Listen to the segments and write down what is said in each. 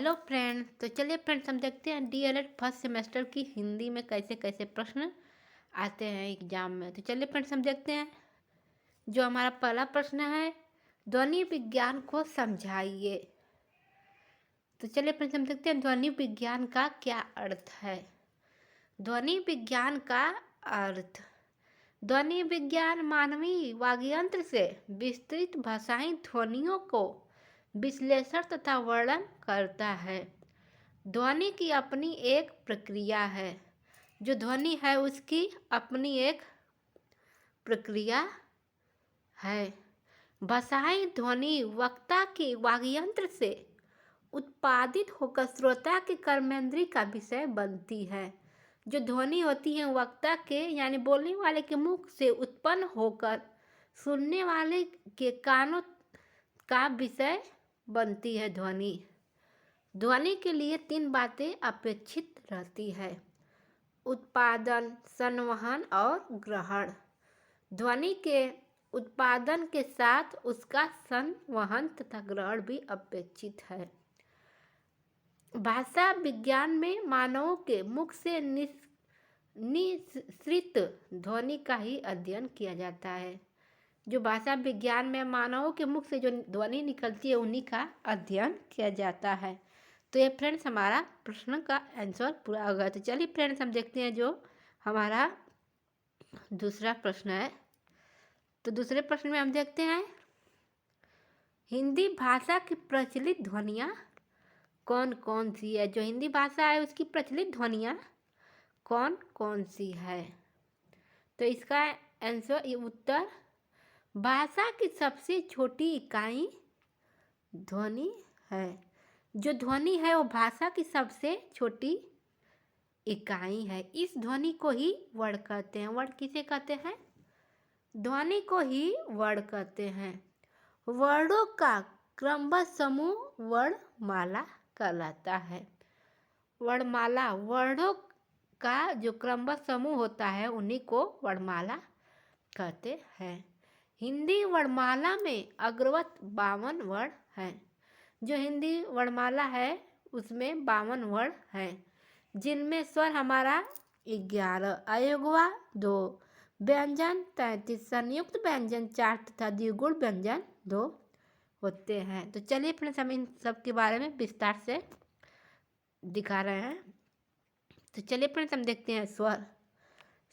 Hello friend. तो चलिए friends, हम देखते हैं डीएलएड फर्स्ट सेमेस्टर की हिंदी में कैसे कैसे प्रश्न आते हैं एग्जाम में। तो चलिए फ्रेंड्स, हम देखते हैं। जो हमारा पहला प्रश्न है, ध्वनि विज्ञान को समझाइए। तो चलिए फ्रेंड्स, हम देखते हैं ध्वनि विज्ञान का क्या अर्थ है। ध्वनि विज्ञान का अर्थ, ध्वनि विज्ञान मानवीय वाग्यंत्र से विस्तृत भाषाई ध्वनियों को विश्लेषण तथा वर्णन करता है। ध्वनि की अपनी एक प्रक्रिया है। जो ध्वनि है उसकी अपनी एक प्रक्रिया है। भाषाई ध्वनि वक्ता के वाग्यंत्र से उत्पादित होकर श्रोता के कर्मेंद्रिय का विषय बनती है। जो ध्वनि होती है वक्ता के यानी बोलने वाले के मुख से उत्पन्न होकर सुनने वाले के कानों का विषय बनती है। ध्वनि के लिए 3 बातें अपेक्षित रहती है: उत्पादन, संवहन और ग्रहण। ध्वनि के उत्पादन के साथ उसका संवहन तथा ग्रहण भी अपेक्षित है। भाषा विज्ञान में मानवों के मुख से निःसृत ध्वनि का ही अध्ययन किया जाता है। जो भाषा विज्ञान में मानवों के मुख से जो ध्वनि निकलती है उन्हीं का अध्ययन किया जाता है। तो ये फ्रेंड्स हमारा प्रश्न का आंसर पूरा हो गया। तो चलिए फ्रेंड्स, हम देखते हैं जो हमारा दूसरा प्रश्न है। तो दूसरे प्रश्न में हम देखते हैं, हिंदी भाषा की प्रचलित ध्वनियाँ कौन कौन सी है। जो हिंदी भाषा है उसकी प्रचलित ध्वनियाँ कौन कौन सी है। तो इसका आंसर, ये उत्तर, भाषा की सबसे छोटी इकाई ध्वनि है। जो ध्वनि है वो भाषा की सबसे छोटी इकाई है। इस ध्वनि को ही वर्ण कहते हैं। वर्ण किसे कहते हैं? ध्वनि को ही वर्ण कहते हैं। वर्णों का क्रमबद्ध समूह वर्णमाला कहलाता है। वर्णमाला, वर्णों का जो क्रमबद्ध समूह होता है उन्हीं को वर्णमाला कहते हैं। हिंदी वर्णमाला में अग्रवत 52 वर्ण हैं। जो हिंदी वर्णमाला है उसमें 52 वर्ण हैं, जिनमें स्वर हमारा 11, अयोगवा 2, व्यंजन 33, संयुक्त व्यंजन 4 तथा द्विगुण व्यंजन 2 होते हैं। तो चलिए फ्रेंड्स, हम इन सब के बारे में विस्तार से दिखा रहे हैं। तो चलिए फ्रेंड्स, हम देखते हैं स्वर।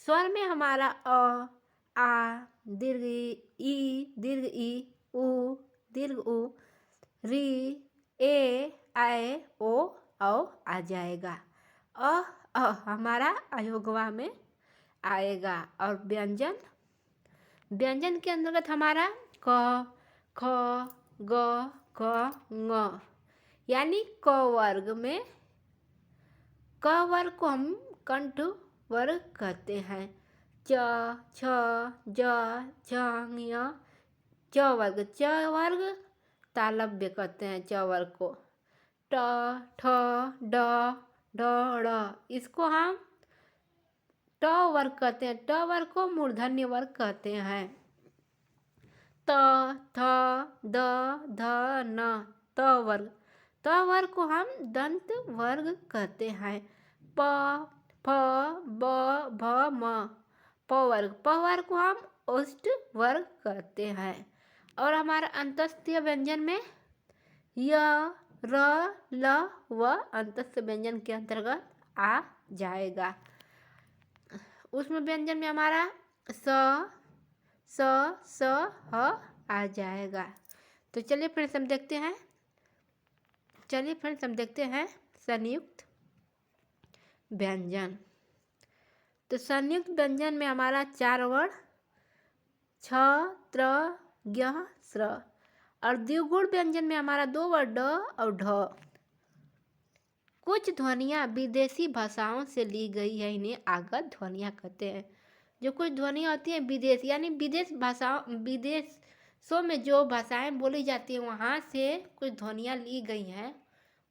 स्वर में हमारा अ, आ, दीर्घ ई, दीर्घ ई, उ, दीर्घ उ, री, ए, आए, ओ, औ आ जाएगा। हमारा अयोगवा में आएगा। और व्यंजन, व्यंजन के अंतर्गत हमारा क, ख, ग, घ, ङ, यानी क वर्ग में, क वर्ग को हम कंठ वर्ग कहते हैं। च, छ, ज, झ, ञ, च वर्ग तालव्य कहते हैं। च वर्ग को ट, ठ, ड, ढ, ढ़, इसको हम ट वर्ग कहते हैं। ट वर्ग को मूर्धन्य वर्ग कहते हैं। त, थ, द, ध, न, त वर्ग, त वर्ग को हम दंत वर्ग कहते हैं। प, फ, ब, भ, म, प वर्ग को हम ओष्ठ वर्ग कहते हैं। और हमारा अंतस्थ व्यंजन में य, र, ल, व अंतस्थ व्यंजन के अंतर्गत आ जाएगा। उसमें व्यंजन में हमारा स, ह आ जाएगा। तो चलिए फ्रेंड्स, हम देखते हैं संयुक्त व्यंजन। तो संयुक्त व्यंजन में हमारा 4 वर्ण छ, त्र, ज्ञ, स्र। और द्विगुण व्यंजन में हमारा 2 वर्ण ड और ढ। कुछ ध्वनियाँ विदेशी भाषाओं से ली गई है, इन्हें आगत ध्वनियाँ कहते हैं। जो कुछ ध्वनियाँ होती हैं विदेश यानी विदेशों में जो भाषाएं बोली जाती हैं वहाँ से कुछ ध्वनियाँ ली गई हैं,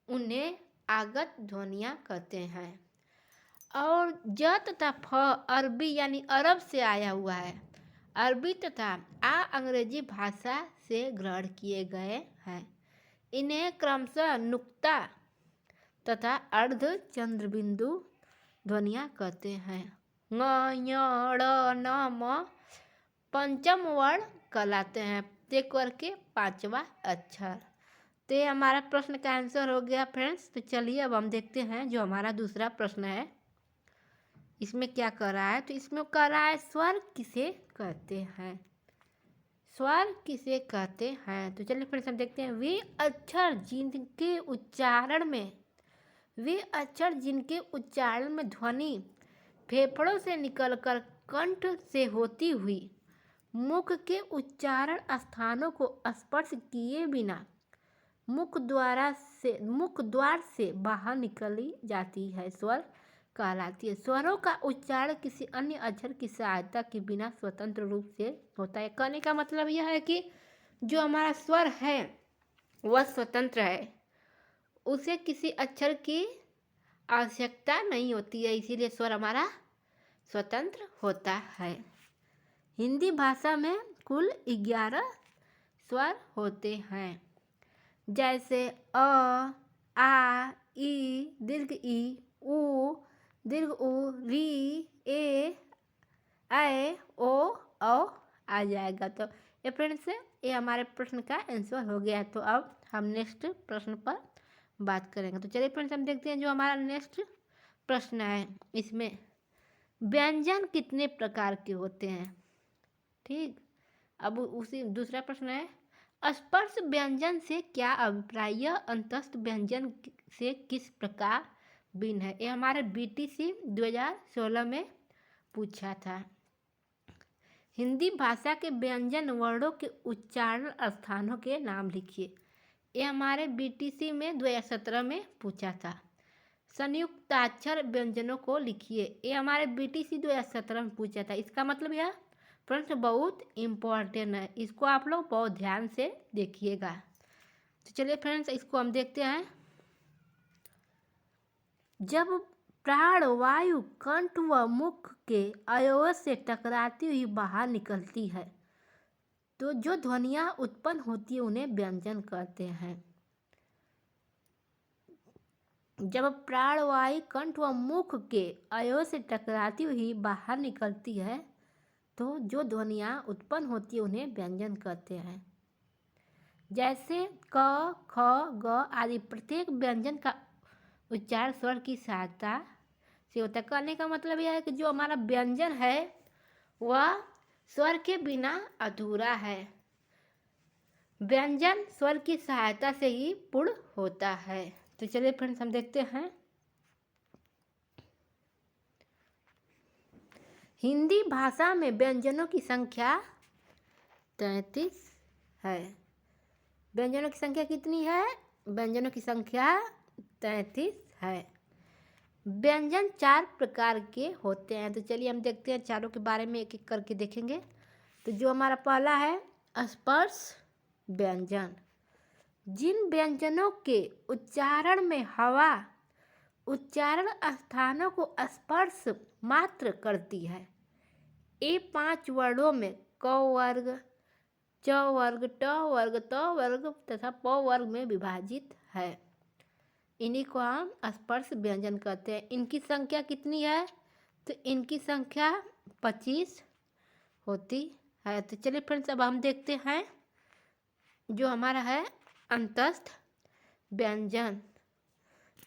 उन्हें आगत ध्वनियाँ कहते हैं। और ज तथा फ अरबी यानी अरब से आया हुआ है। अरबी तथा आ अंग्रेजी भाषा से ग्रहण किए गए हैं। इन्हें क्रमशः नुक्ता तथा अर्ध चंद्र बिंदु ध्वनियाँ कहते हैं। ङ, ञ, ड़, न, म पंचम वर्ण कहलाते हैं। प्रत्येक वर्ग के 5वां अक्षर। तो ये हमारा प्रश्न का आंसर हो गया फ्रेंड्स। तो चलिए अब हम देखते हैं जो हमारा दूसरा प्रश्न है, इसमें क्या कर रहा है। तो इसमें कह रहा है स्वर किसे कहते हैं, स्वर किसे कहते हैं। तो चलिए फ्रेंड्स हम देखते हैं। वे अक्षर जिनके उच्चारण में ध्वनि फेफड़ों से निकलकर कंठ से होती हुई मुख के उच्चारण स्थानों को स्पर्श किए बिना मुख द्वार से बाहर निकली जाती है, स्वर कहलाती है। स्वरों का उच्चारण किसी अन्य अक्षर की सहायता के बिना स्वतंत्र रूप से होता है। कहने का मतलब यह है कि जो हमारा स्वर है वह स्वतंत्र है, उसे किसी अक्षर की आवश्यकता नहीं होती है, इसीलिए स्वर हमारा स्वतंत्र होता है। हिंदी भाषा में कुल 11 स्वर होते हैं, जैसे अ, आ, ई, दीर्घ ई, उ, दीर्घ उ, री, ए, ऐ, ओ, औ आ जाएगा। तो ये फ्रेंड्स ये हमारे प्रश्न का आंसर हो गया है। तो अब हम नेक्स्ट प्रश्न पर बात करेंगे। तो चलिए फ्रेंड्स हम देखते हैं जो हमारा नेक्स्ट प्रश्न है, इसमें व्यंजन कितने प्रकार के होते हैं। ठीक, अब उसी दूसरा प्रश्न है, स्पर्श व्यंजन से क्या अभिप्राय, यह अंतस्थ व्यंजन से किस प्रकार भिन्न है। ये हमारे बीटीसी 2016 में पूछा था। हिंदी भाषा के व्यंजन वर्णों के उच्चारण स्थानों के नाम लिखिए। ये हमारे बीटीसी में 2017 में पूछा था। संयुक्ताक्षर व्यंजनों को लिखिए। ये हमारे बीटीसी 2017 में पूछा था। इसका मतलब यह प्रश्न बहुत इम्पोर्टेंट है, इसको आप लोग बहुत ध्यान से देखिएगा। तो चलिए फ्रेंड्स इसको हम देखते हैं। जब प्राणवायु कंठ व मुख के अवयवों से टकराती हुई बाहर निकलती है तो जो ध्वनियाँ उत्पन्न होती है उन्हें व्यंजन कहते हैं। जब प्राणवायु कंठ व मुख के अवयवों से टकराती हुई बाहर निकलती है तो जो ध्वनियाँ उत्पन्न होती है उन्हें व्यंजन कहते हैं। जैसे क, ख, ग आदि प्रत्येक व्यंजन का उच्चारण स्वर की सहायता से होता है। कहने का मतलब यह है कि जो हमारा व्यंजन है वह स्वर के बिना अधूरा है, व्यंजन स्वर की सहायता से ही पूर्ण होता है। तो चलिए फ्रेंड्स हम देखते हैं। हिंदी भाषा में व्यंजनों की संख्या 33 है। व्यंजनों की संख्या कितनी है, व्यंजनों की संख्या 33 है। व्यंजन 4 प्रकार के होते हैं। तो चलिए हम देखते हैं, चारों के बारे में एक एक करके देखेंगे। तो जो हमारा पहला है स्पर्श व्यंजन, जिन व्यंजनों के उच्चारण में हवा उच्चारण स्थानों को स्पर्श मात्र करती है। ये 5 वर्णों में क वर्ग, च वर्ग, ट वर्ग, त वर्ग तथा प वर्ग में विभाजित है। इन्हीं को हम स्पर्श व्यंजन कहते हैं। इनकी संख्या कितनी है, तो इनकी संख्या 25 होती है। तो चलिए फ्रेंड्स अब हम देखते हैं जो हमारा है अंतस्थ व्यंजन।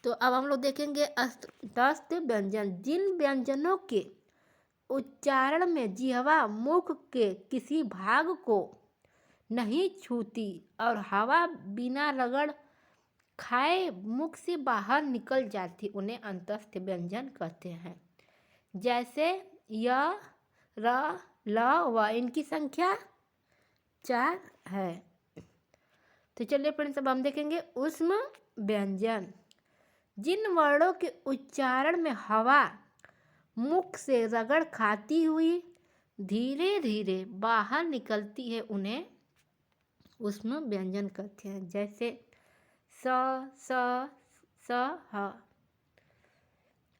तो अब हम लोग देखेंगे अंतस्थ व्यंजन, जिन व्यंजनों के उच्चारण में जिह्वा मुख के किसी भाग को नहीं छूती और हवा बिना रगड़ खाए मुख से बाहर निकल जाती, उन्हें अंतस्थ व्यंजन कहते हैं। जैसे य, र, ल, व, इनकी संख्या 4 है। तो चलिए फ्रेंड्स अब हम देखेंगे ऊष्म व्यंजन, जिन वर्णों के उच्चारण में हवा मुख से रगड़ खाती हुई धीरे धीरे बाहर निकलती है उन्हें ऊष्म व्यंजन कहते हैं। जैसे स, स, स, ह।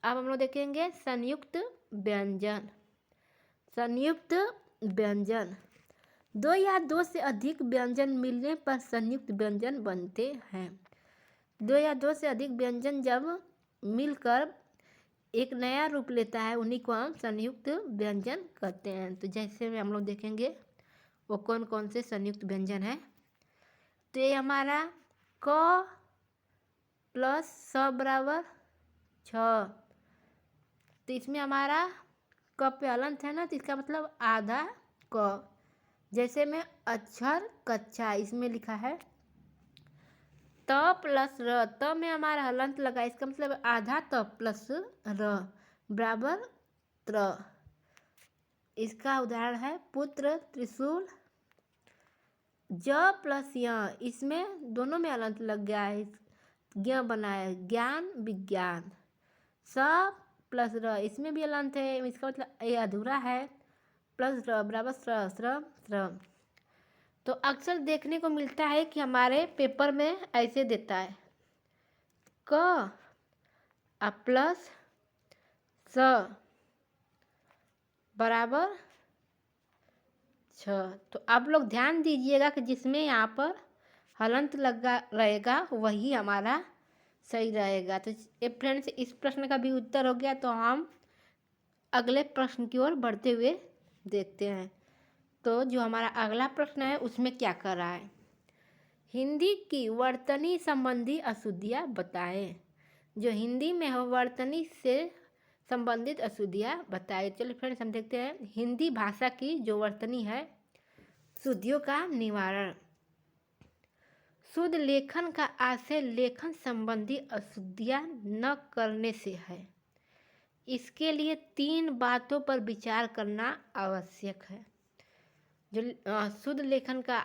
अब हम लोग देखेंगे संयुक्त व्यंजन। संयुक्त व्यंजन 2 या 2 से अधिक व्यंजन मिलने पर संयुक्त व्यंजन बनते हैं। दो या दो से अधिक व्यंजन जब मिलकर एक नया रूप लेता है उन्हीं को हम संयुक्त व्यंजन कहते हैं। तो जैसे में हम लोग देखेंगे वो कौन कौन से संयुक्त व्यंजन है। तो ये हमारा क प्लस स बराबर 6। तो इसमें हमारा क पे हलंत है ना, तो इसका मतलब आधा क। जैसे में अक्षर कच्चा, इसमें लिखा है त प्लस र, त में हमारा हलंत लगा, इसका मतलब आधा त प्लस र बराबर त्र। इसका उदाहरण है पुत्र त्रिशूल। ज प्लस य, इसमें दोनों में हलंत लग गया है, ज्ञ बना है ज्ञान विज्ञान। स प्लस र, इसमें भी हलंत है, इसका मतलब ये अधूरा है, प्लस र बराबर श्र श्रम श्रम। तो अक्सर देखने को मिलता है कि हमारे पेपर में ऐसे देता है क प्लस स बराबर 6। तो आप लोग ध्यान दीजिएगा कि जिसमें यहाँ पर हलंत लगा रहेगा वही हमारा सही रहेगा। तो ये फ्रेंड्स, इस प्रश्न का भी उत्तर हो गया। तो हम अगले प्रश्न की ओर बढ़ते हुए देखते हैं। तो जो हमारा अगला प्रश्न है उसमें क्या कर रहा है, हिंदी की वर्तनी संबंधी अशुद्धियाँ बताएं। जो हिंदी में हो वर्तनी से संबंधित अशुद्धियाँ बताएं। चलिए फ्रेंड्स, हम देखते हैं हिंदी भाषा की जो वर्तनी है, शुद्धियों का निवारण। शुद्ध लेखन का आशय लेखन संबंधी अशुद्धियाँ न करने से है। इसके लिए 3 बातों पर विचार करना आवश्यक है। जो शुद्ध लेखन का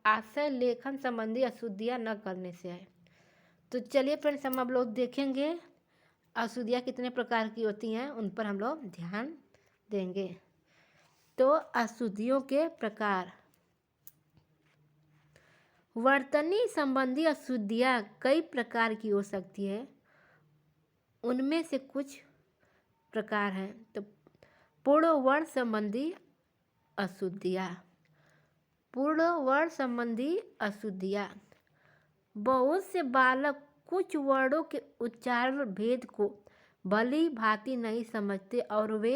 आशय लेखन संबंधी अशुद्धियाँ न करने से है। तो चलिए फ्रेंड्स, हम अब लोग देखेंगे अशुद्धियाँ कितने प्रकार की होती हैं, उन पर हम लोग ध्यान देंगे। तो अशुद्धियों के प्रकार। वर्तनी संबंधी अशुद्धियाँ कई प्रकार की हो सकती है, उनमें से कुछ प्रकार हैं। तो पूर्ण वर्ण संबंधी अशुद्धियाँ। पूर्ण वर्ण संबंधी अशुद्धियाँ। बहुत से बालक कुछ वर्णों के उच्चारण भेद को भली भांति नहीं समझते और वे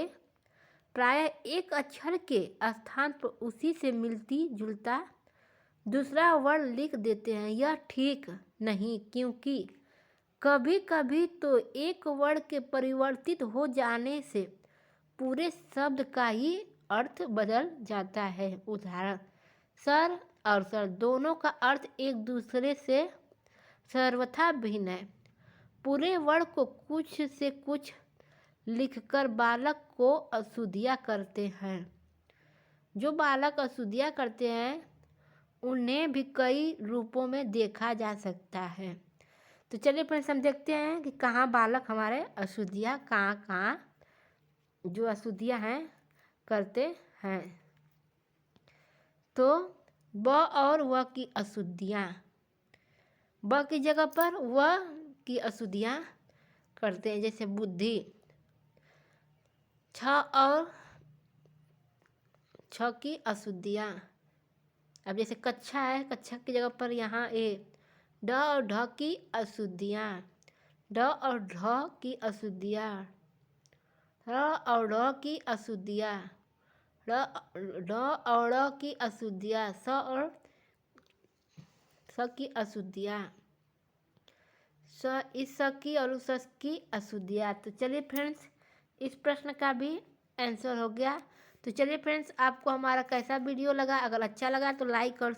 प्रायः एक अक्षर के स्थान पर उसी से मिलती जुलता दूसरा वर्ण लिख देते हैं। यह ठीक नहीं, क्योंकि कभी कभी तो एक वर्ण के परिवर्तित हो जाने से पूरे शब्द का ही अर्थ बदल जाता है। उदाहरण, सर और सर दोनों का अर्थ एक दूसरे से सर्वथा भिन्न है। पूरे वर्ण को कुछ से कुछ लिखकर बालक को अशुद्धियाँ करते हैं। जो बालक अशुद्धियाँ करते हैं उन्हें भी कई रूपों में देखा जा सकता है। तो चलिए फ्रेंड्स, हम देखते हैं कि कहाँ बालक हमारे अशुद्धियाँ कहाँ जो अशुद्धियाँ हैं करते हैं। तो ब और व की अशुद्धियाँ, ब की जगह पर व की अशुद्धियाँ करते हैं। जैसे बुद्धि, छ और छ की अशुद्धियाँ। अब जैसे कक्षा है, कक्षा की जगह पर यहाँ ए। ड और ढ की अशुद्धियाँ, ड और ढ की अशुद्धियाँ। र और ढ की अशुद्धियाँ, ढ और ड़ की अशुद्धियाँ। स और स की अशुद्धियाँ, इस स की और उस स की अशुद्धियाँ। तो चलिए फ्रेंड्स, इस प्रश्न का भी आंसर हो गया। तो चलिए फ्रेंड्स, आपको हमारा कैसा वीडियो लगा, अगर अच्छा लगा तो लाइक और